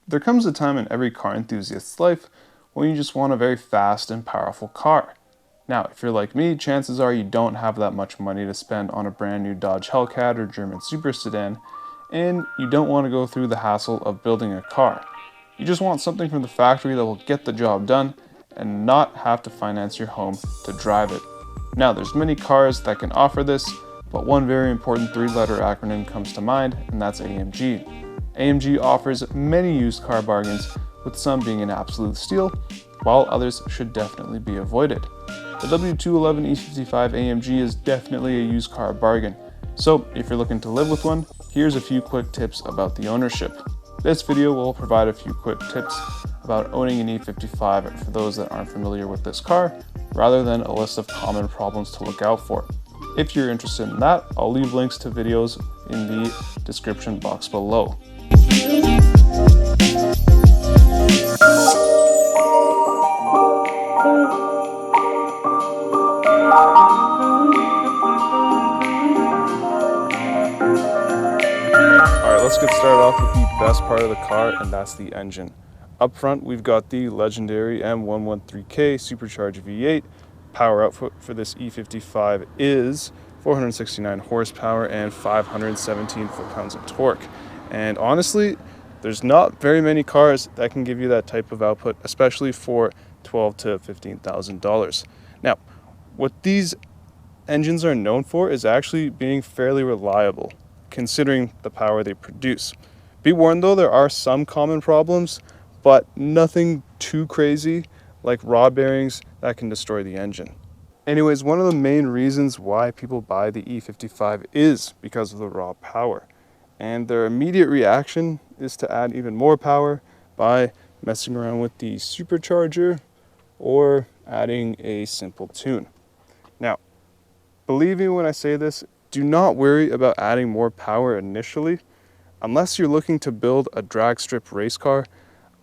There comes a time in every car enthusiast's life when you just want a very fast and powerful car. Now, if you're like me, chances are you don't have that much money to spend on a brand new Dodge Hellcat or German super sedan, and you don't want to go through the hassle of building a car. You just want something from the factory that will get the job done and not have to finance your home to drive it. Now, there's many cars that can offer this, but one very important three-letter acronym comes to mind, and that's AMG. AMG offers many used car bargains, with some being an absolute steal, while others should definitely be avoided. The W211 E55 AMG is definitely a used car bargain, so if you're looking to live with one, here's a few quick tips about the ownership. This video will provide a few quick tips about owning an E55 for those that aren't familiar with this car, rather than a list of common problems to look out for. If you're interested in that, I'll leave links to videos in the description box below. Alright, let's get started off with the best part of the car, and that's the engine. Up front, we've got the legendary M113K supercharged V8. Power output for this E55 is 469 horsepower and 517 foot-pounds of torque. And honestly, there's not very many cars that can give you that type of output, especially for $12,000 to $15,000. Now, what these engines are known for is actually being fairly reliable, considering the power they produce. Be warned though, there are some common problems, but nothing too crazy like rod bearings that can destroy the engine. Anyways, one of the main reasons why people buy the E55 is because of the raw power. And their immediate reaction is to add even more power by messing around with the supercharger or adding a simple tune. Now, believe me when I say this, do not worry about adding more power initially. Unless you're looking to build a drag strip race car,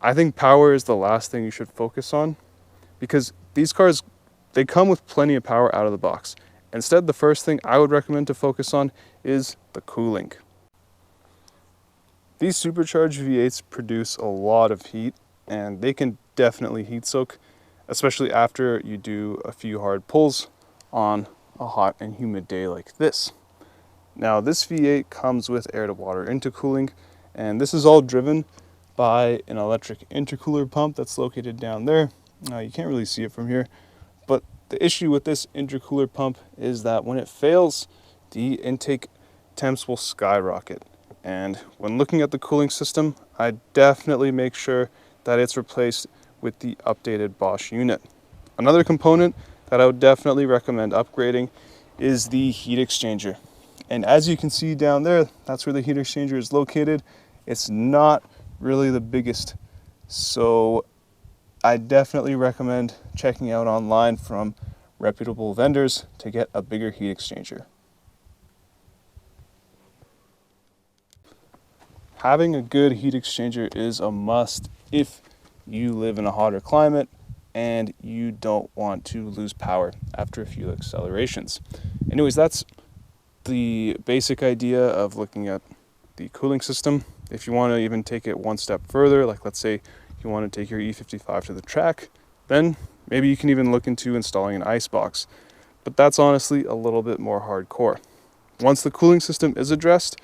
I think power is the last thing you should focus on, because these cars, they come with plenty of power out of the box. Instead, the first thing I would recommend to focus on is the cooling. These supercharged V8s produce a lot of heat, and they can definitely heat soak, especially after you do a few hard pulls on a hot and humid day like this. Now, this V8 comes with air-to-water intercooling, and this is all driven by an electric intercooler pump that's located down there. Now, you can't really see it from here, but the issue with this intercooler pump is that when it fails, the intake temps will skyrocket. And when looking at the cooling system, I definitely make sure that it's replaced with the updated Bosch unit. Another component that I would definitely recommend upgrading is the heat exchanger. And as you can see down there, that's where the heat exchanger is located. It's not really the biggest, so I definitely recommend checking out online from reputable vendors to get a bigger heat exchanger. Having a good heat exchanger is a must if you live in a hotter climate and you don't want to lose power after a few accelerations. Anyways, that's the basic idea of looking at the cooling system. If you want to even take it one step further, like let's say you want to take your E55 to the track, then maybe you can even look into installing an ice box. But that's honestly a little bit more hardcore. Once the cooling system is addressed,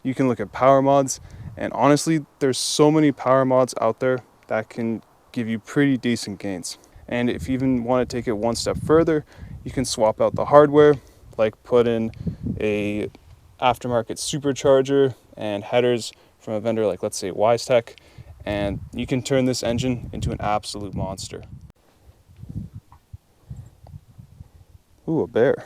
you can look at power mods, and honestly, there's so many power mods out there that can give you pretty decent gains. And if you even want to take it one step further, you can swap out the hardware, like put in a aftermarket supercharger and headers from a vendor like, let's say, WiseTech, and you can turn this engine into an absolute monster. Ooh, a bear.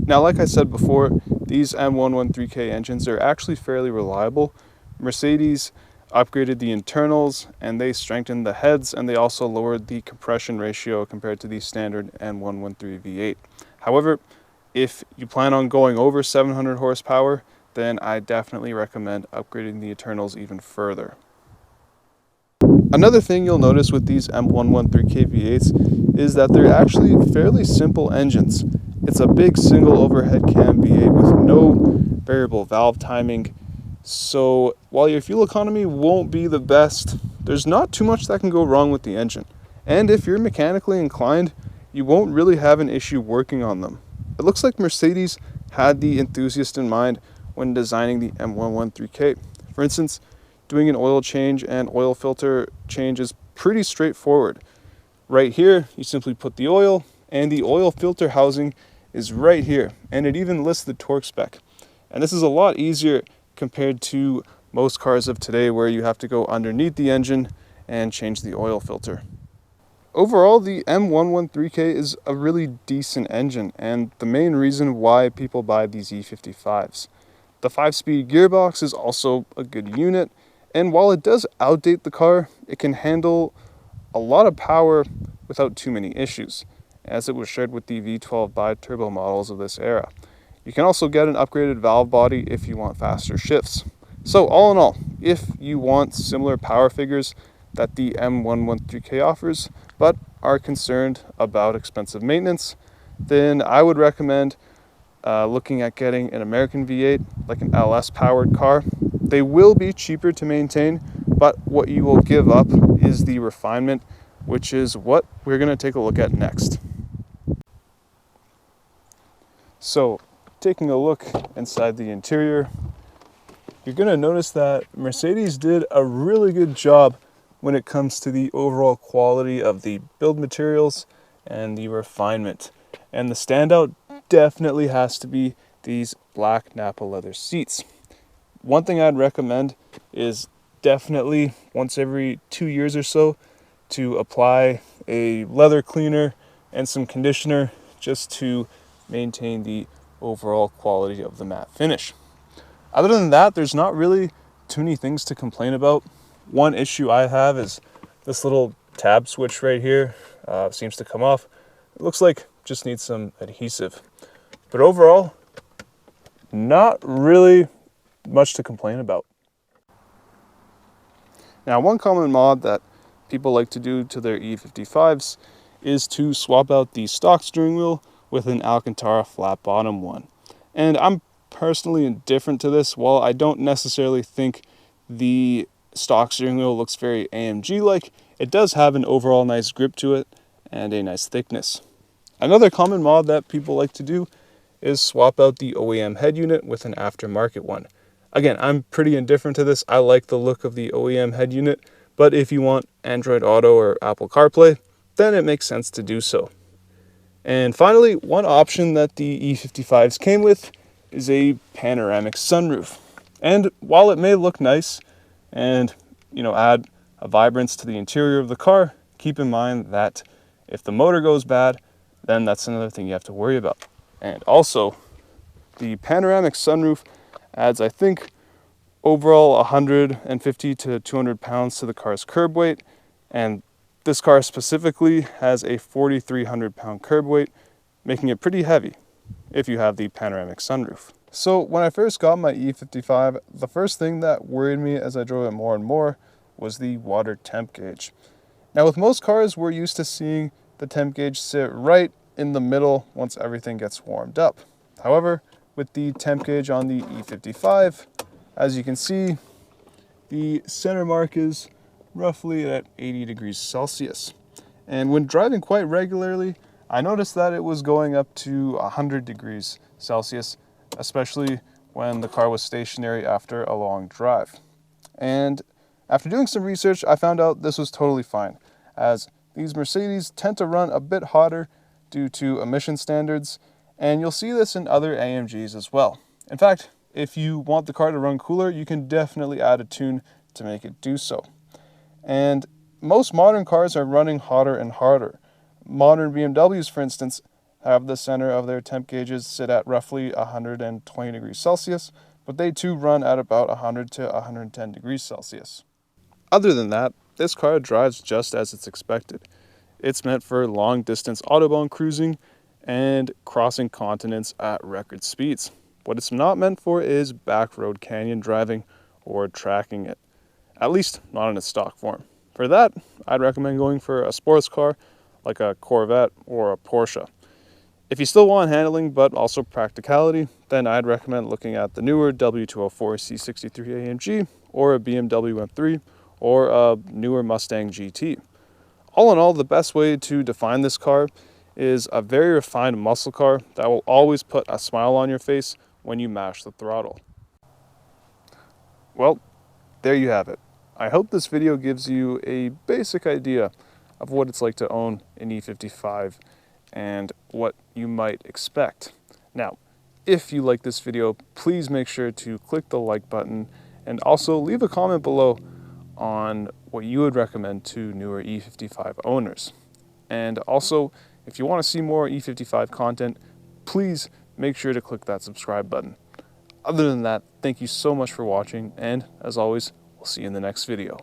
Now, like I said before, these M113K engines are actually fairly reliable. Mercedes upgraded the internals and they strengthened the heads, and they also lowered the compression ratio compared to the standard M113 V8. However, if you plan on going over 700 horsepower, then I definitely recommend upgrading the internals even further. Another thing you'll notice with these M113K V8s is that they're actually fairly simple engines. It's a big single overhead cam V8 with no variable valve timing, So while your fuel economy won't be the best, there's not too much that can go wrong with the engine. And if you're mechanically inclined, you won't really have an issue working on them. It looks like Mercedes had the enthusiast in mind when designing the M113K. For instance, doing an oil change and oil filter change is pretty straightforward. Right here, you simply put the oil, and the oil filter housing is right here, and it even lists the torque spec. And this is a lot easier compared to most cars of today where you have to go underneath the engine and change the oil filter. Overall, the M113K is a really decent engine and the main reason why people buy these E55s. The 5-speed gearbox is also a good unit, and while it does outdate the car, it can handle a lot of power without too many issues, as it was shared with the V12 bi-turbo models of this era. You can also get an upgraded valve body if you want faster shifts. So all in all, if you want similar power figures that the M113K offers, but are concerned about expensive maintenance, then I would recommend looking at getting an American V8, like an LS powered car. They will be cheaper to maintain, but what you will give up is the refinement, which is what we're going to take a look at next. So, taking a look inside the interior, you're going to notice that Mercedes did a really good job when it comes to the overall quality of the build materials and the refinement. And the standout definitely has to be these black Nappa leather seats. One thing I'd recommend is definitely once every 2 years or so to apply a leather cleaner and some conditioner just to maintain the overall quality of the matte finish. Other than that, there's not really too many things to complain about. One issue I have is this little tab switch right here seems to come off. It looks like it just needs some adhesive. But overall, not really much to complain about. Now, one common mod that people like to do to their E55s is to swap out the stock steering wheel with an Alcantara flat bottom one. And I'm personally indifferent to this. While I don't necessarily think the stock steering wheel looks very AMG-like, it does have an overall nice grip to it and a nice thickness. Another common mod that people like to do is swap out the OEM head unit with an aftermarket one. Again, I'm pretty indifferent to this. I like the look of the OEM head unit, but if you want Android Auto or Apple CarPlay, then it makes sense to do so. And finally, one option that the E55s came with is a panoramic sunroof. And while it may look nice and, add a vibrance to the interior of the car, keep in mind that if the motor goes bad, then that's another thing you have to worry about. And also, the panoramic sunroof adds, I think, overall 150 to 200 pounds to the car's curb weight, and this car specifically has a 4,300 pound curb weight, making it pretty heavy if you have the panoramic sunroof. So when I first got my E55, the first thing that worried me as I drove it more and more was the water temp gauge. Now with most cars, we're used to seeing the temp gauge sit right in the middle once everything gets warmed up. However, with the temp gauge on the E55, as you can see, the center mark is roughly at 80 degrees Celsius. And when driving quite regularly, I noticed that it was going up to 100 degrees Celsius, especially when the car was stationary after a long drive. And after doing some research, I found out this was totally fine, as these Mercedes tend to run a bit hotter due to emission standards, and you'll see this in other AMGs as well. In fact, if you want the car to run cooler, you can definitely add a tune to make it do so. And most modern cars are running hotter and harder. Modern BMWs, for instance, have the center of their temp gauges sit at roughly 120 degrees Celsius, but they too run at about 100 to 110 degrees Celsius. Other than that, this car drives just as it's expected. It's meant for long distance autobahn cruising and crossing continents at record speeds. What it's not meant for is back road canyon driving or tracking it, at least not in its stock form. For that, I'd recommend going for a sports car like a Corvette or a Porsche. If you still want handling but also practicality, then I'd recommend looking at the newer W204 C63 AMG or a BMW M3 or a newer Mustang GT. All in all, the best way to define this car is a very refined muscle car that will always put a smile on your face when you mash the throttle. Well, there you have it. I hope this video gives you a basic idea of what it's like to own an E55 and what you might expect. Now, if you like this video, please make sure to click the like button and also leave a comment below on what you would recommend to newer E55 owners. And also, if you want to see more E55 content, please make sure to click that subscribe button. Other than that, thank you so much for watching, and as always, we'll see you in the next video.